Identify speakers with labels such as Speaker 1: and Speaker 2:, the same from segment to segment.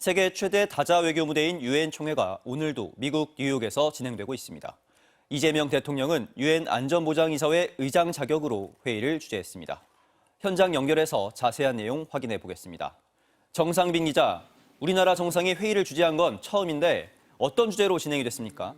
Speaker 1: 세계 최대 다자 외교 무대인 유엔 총회가 오늘도 미국 뉴욕에서 진행되고 있습니다. 이재명 대통령은 유엔 안전보장이사회 의장 자격으로 회의를 주재했습니다. 현장 연결해서 자세한 내용 확인해 보겠습니다. 정상빈 기자, 우리나라 정상이 회의를 주재한 건 처음인데 어떤 주제로 진행이 됐습니까?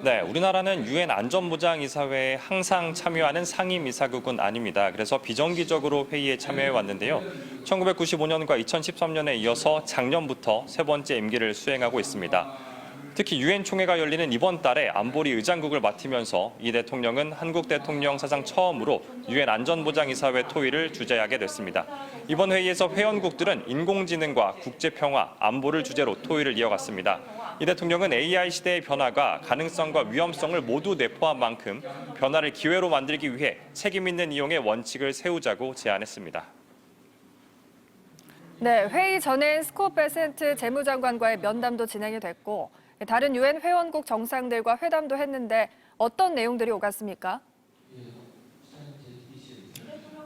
Speaker 2: 네, 우리나라는 유엔 안전보장이사회에 항상 참여하는 상임이사국은 아닙니다. 그래서 비정기적으로 회의에 참여해 왔는데요. 1995년과 2013년에 이어서 작년부터 세 번째 임기를 수행하고 있습니다. 특히 유엔 총회가 열리는 이번 달에 안보리 의장국을 맡으면서 이 대통령은 한국 대통령 사상 처음으로 유엔 안전보장이사회 토의를 주재하게 됐습니다. 이번 회의에서 회원국들은 인공지능과 국제평화, 안보를 주제로 토의를 이어갔습니다. 이 대통령은 AI 시대의 변화가 가능성과 위험성을 모두 내포한 만큼 변화를 기회로 만들기 위해 책임 있는 이용의 원칙을 세우자고 제안했습니다.
Speaker 3: 네, 회의 전엔 스콧 베센트 재무장관과의 면담도 진행이 됐고 다른 유엔 회원국 정상들과 회담도 했는데 어떤 내용들이 오갔습니까?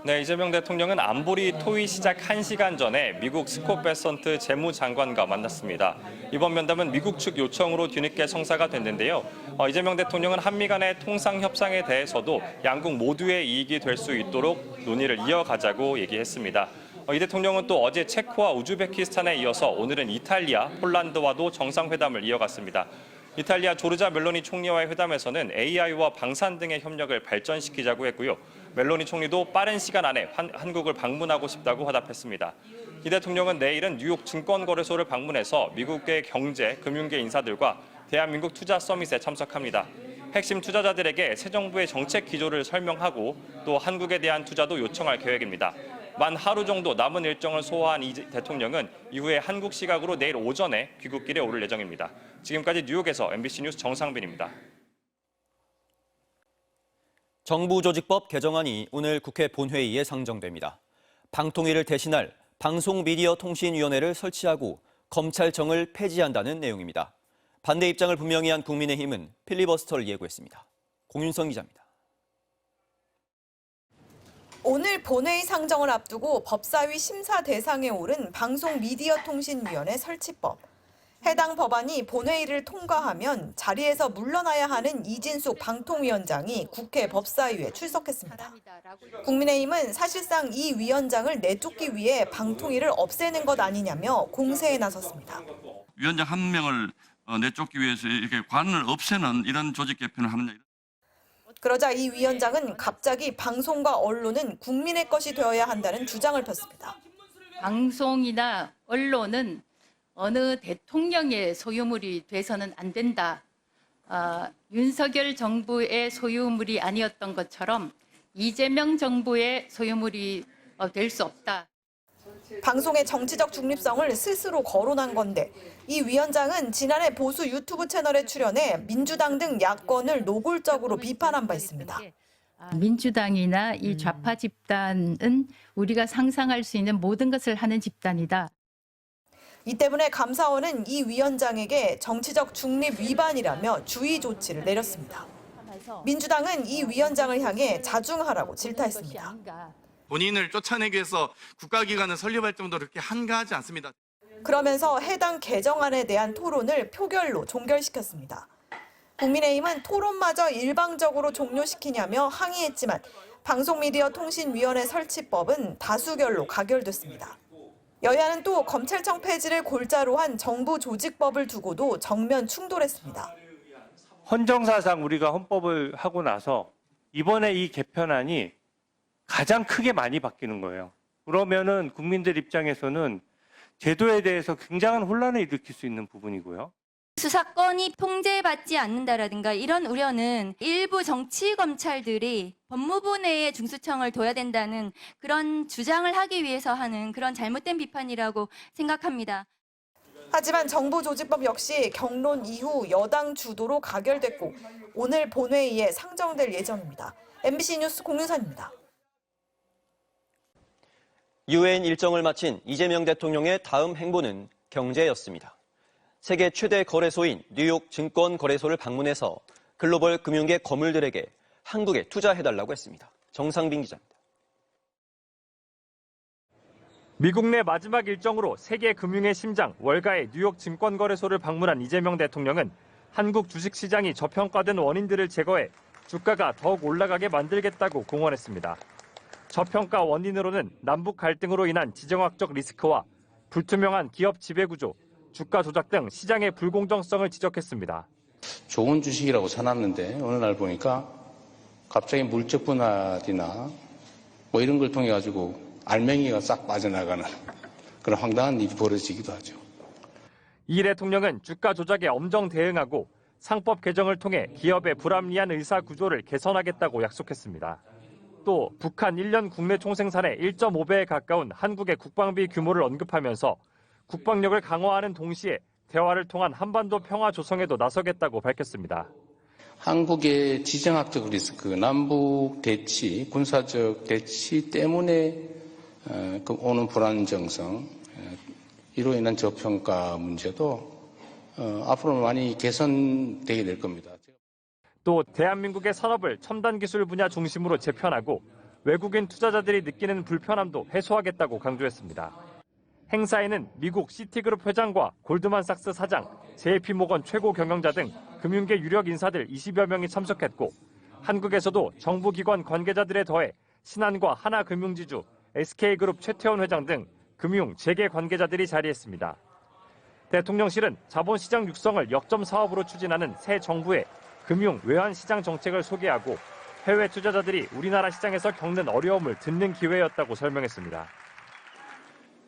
Speaker 2: 네, 이재명 대통령은 안보리 토의 시작 1시간 전에 미국 스콧 베센트 재무장관과 만났습니다. 이번 면담은 미국 측 요청으로 뒤늦게 성사가 됐는데요. 이재명 대통령은 한미 간의 통상 협상에 대해서도 양국 모두의 이익이 될 수 있도록 논의를 이어가자고 얘기했습니다. 이 대통령은 또 어제 체코와 우즈베키스탄에 이어서 오늘은 이탈리아, 폴란드와도 정상회담을 이어갔습니다. 이탈리아 조르자 멜로니 총리와의 회담에서는 AI와 방산 등의 협력을 발전시키자고 했고요. 멜로니 총리도 빠른 시간 안에 한국을 방문하고 싶다고 화답했습니다. 이 대통령은 내일은 뉴욕 증권거래소를 방문해서 미국의 경제, 금융계 인사들과 대한민국 투자 서밋에 참석합니다. 핵심 투자자들에게 새 정부의 정책 기조를 설명하고 또 한국에 대한 투자도 요청할 계획입니다. 만 하루 정도 남은 일정을 소화한 이 대통령은 이후에 한국 시각으로 내일 오전에 귀국길에 오를 예정입니다. 지금까지 뉴욕에서 MBC 뉴스 정상빈입니다.
Speaker 1: 정부조직법 개정안이 오늘 국회 본회의에 상정됩니다. 방통위를 대신할 방송미디어통신위원회를 설치하고 검찰청을 폐지한다는 내용입니다. 반대 입장을 분명히 한 국민의힘은 필리버스터를 예고했습니다. 공윤성 기자입니다.
Speaker 4: 오늘 본회의 상정을 앞두고 법사위 심사 대상에 오른 방송미디어통신위원회 설치법. 해당 법안이 본회의를 통과하면 자리에서 물러나야 하는 이진숙 방통위원장이 국회 법사위에 출석했습니다. 국민의힘은 사실상 이 위원장을 내쫓기 위해 방통위를 없애는 것 아니냐며 공세에 나섰습니다.
Speaker 5: 위원장 한 명을 내쫓기 위해서 이렇게 관을 없애는 이런 조직 개편을 하느냐.
Speaker 4: 그러자 이 위원장은 갑자기 방송과 언론은 국민의 것이 되어야 한다는 주장을 폈습니다.
Speaker 6: 방송이나 언론은 어느 대통령의 소유물이 돼서는 안 된다. 윤석열 정부의 소유물이 아니었던 것처럼 이재명 정부의 소유물이 될 수 없다.
Speaker 4: 방송의 정치적 중립성을 스스로 거론한 건데 이 위원장은 지난해 보수 유튜브 채널에 출연해 민주당 등 야권을 노골적으로 비판한 바 있습니다.
Speaker 6: 민주당이나 이 좌파 집단은 우리가 상상할 수 있는 모든 것을 하는 집단이다.
Speaker 4: 이 때문에 감사원은 이 위원장에게 정치적 중립 위반이라며 주의 조치를 내렸습니다. 민주당은 이 위원장을 향해 자중하라고 질타했습니다.
Speaker 7: 본인을 쫓아내기 위해서 국가기관을 설립할 정도로 그렇게 한가하지 않습니다.
Speaker 4: 그러면서 해당 개정안에 대한 토론을 표결로 종결시켰습니다. 국민의힘은 토론마저 일방적으로 종료시키냐며 항의했지만 방송미디어통신위원회 설치법은 다수결로 가결됐습니다. 여야는 또 검찰청 폐지를 골자로 한 정부 조직법을 두고도 정면 충돌했습니다.
Speaker 8: 헌정사상 우리가 헌법을 하고 나서 이번에 이 개편안이 가장 크게 많이 바뀌는 거예요. 그러면은 국민들 입장에서는 제도에 대해서 굉장한 혼란을 일으킬 수 있는 부분이고요.
Speaker 9: 수사권이 통제받지 않는다라든가 이런 우려는 일부 정치 검찰들이 법무부 내에 중수청을 둬야 된다는 그런 주장을 하기 위해서 하는 그런 잘못된 비판이라고 생각합니다.
Speaker 4: 하지만 정부 조직법 역시 경론 이후 여당 주도로 가결됐고 오늘 본회의에 상정될 예정입니다. MBC 뉴스 공윤선입니다.
Speaker 1: 유엔 일정을 마친 이재명 대통령의 다음 행보는 경제였습니다. 세계 최대 거래소인 뉴욕 증권거래소를 방문해서 글로벌 금융계 거물들에게 한국에 투자해달라고 했습니다. 정상빈 기자입니다.
Speaker 2: 미국 내 마지막 일정으로 세계 금융의 심장 월가의 뉴욕 증권거래소를 방문한 이재명 대통령은 한국 주식시장이 저평가된 원인들을 제거해 주가가 더욱 올라가게 만들겠다고 공언했습니다. 저평가 원인으로는 남북 갈등으로 인한 지정학적 리스크와 불투명한 기업 지배구조, 주가 조작 등 시장의 불공정성을 지적했습니다.
Speaker 10: 좋은 주식이라고 사놨는데 어느 날 보니까 갑자기 물적 분할이나 뭐 이런 걸 통해 가지고 알맹이가 싹 빠져나가는 그런 황당한 일이 벌어지기도 하죠.
Speaker 2: 이 대통령은 주가 조작에 엄정 대응하고 상법 개정을 통해 기업의 불합리한 의사 구조를 개선하겠다고 약속했습니다. 또 북한 1년 국내 총생산의 1.5배에 가까운 한국의 국방비 규모를 언급하면서 국방력을 강화하는 동시에 대화를 통한 한반도 평화 조성에도 나서겠다고 밝혔습니다.
Speaker 10: 한국의 지정학적 리스크, 남북 대치, 군사적 대치 때문에 오는 불안정성, 이로 인한 저평가 문제도 앞으로 많이 개선되게 될 겁니다.
Speaker 2: 또 대한민국의 산업을 첨단 기술 분야 중심으로 재편하고 외국인 투자자들이 느끼는 불편함도 해소하겠다고 강조했습니다. 행사에는 미국 시티그룹 회장과 골드만삭스 사장, JP모건 최고 경영자 등 금융계 유력 인사들 20여 명이 참석했고 한국에서도 정부기관 관계자들에 더해 신한과 하나금융지주, SK그룹 최태원 회장 등 금융, 재계 관계자들이 자리했습니다. 대통령실은 자본시장 육성을 역점 사업으로 추진하는 새 정부의 금융, 외환시장 정책을 소개하고 해외 투자자들이 우리나라 시장에서 겪는 어려움을 듣는 기회였다고 설명했습니다.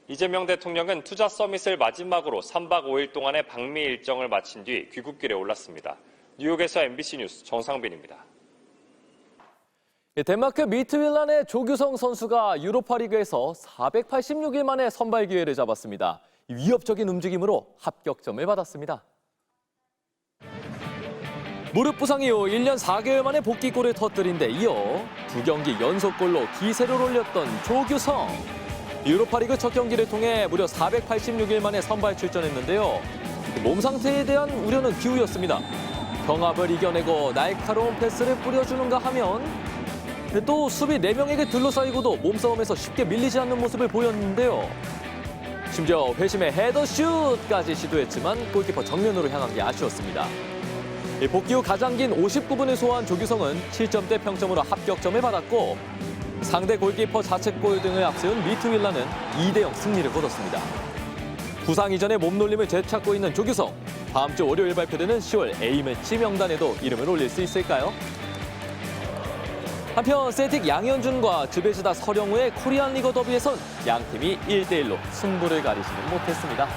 Speaker 2: 이재명 대통령은 투자 서밋을 마지막으로 3박 5일 동안의 방미 일정을 마친 뒤 귀국길에 올랐습니다. 뉴욕에서 MBC 뉴스 정상빈입니다.
Speaker 11: 덴마크 미트윌란의 조규성 선수가 유로파리그에서 486일 만에 선발 기회를 잡았습니다. 위협적인 움직임으로 합격점을 받았습니다. 무릎 부상 이후 1년 4개월 만에 복귀골을 터뜨린 데 이어 2경기 연속골로 기세를 올렸던 조규성. 유로파리그 첫 경기를 통해 무려 486일 만에 선발 출전했는데요. 몸 상태에 대한 우려는 기우였습니다. 경합을 이겨내고 날카로운 패스를 뿌려주는가 하면 또 수비 4명에게 둘러싸이고도 몸싸움에서 쉽게 밀리지 않는 모습을 보였는데요. 심지어 회심의 헤더슛까지 시도했지만 골키퍼 정면으로 향한 게 아쉬웠습니다. 복귀 후 가장 긴 59분을 소화한 조규성은 7점대 평점으로 합격점을 받았고 상대 골키퍼 자책골 등을 앞세운 미트윌란은 2대0 승리를 거뒀습니다. 부상 이전에 몸놀림을 되찾고 있는 조규성. 다음 주 월요일 발표되는 10월 A매치 명단에도 이름을 올릴 수 있을까요? 한편 셀틱 양현준과 즈베즈다 서령우의 코리안 리거 더비에선 양팀이 1대1로 승부를 가리지는 못했습니다.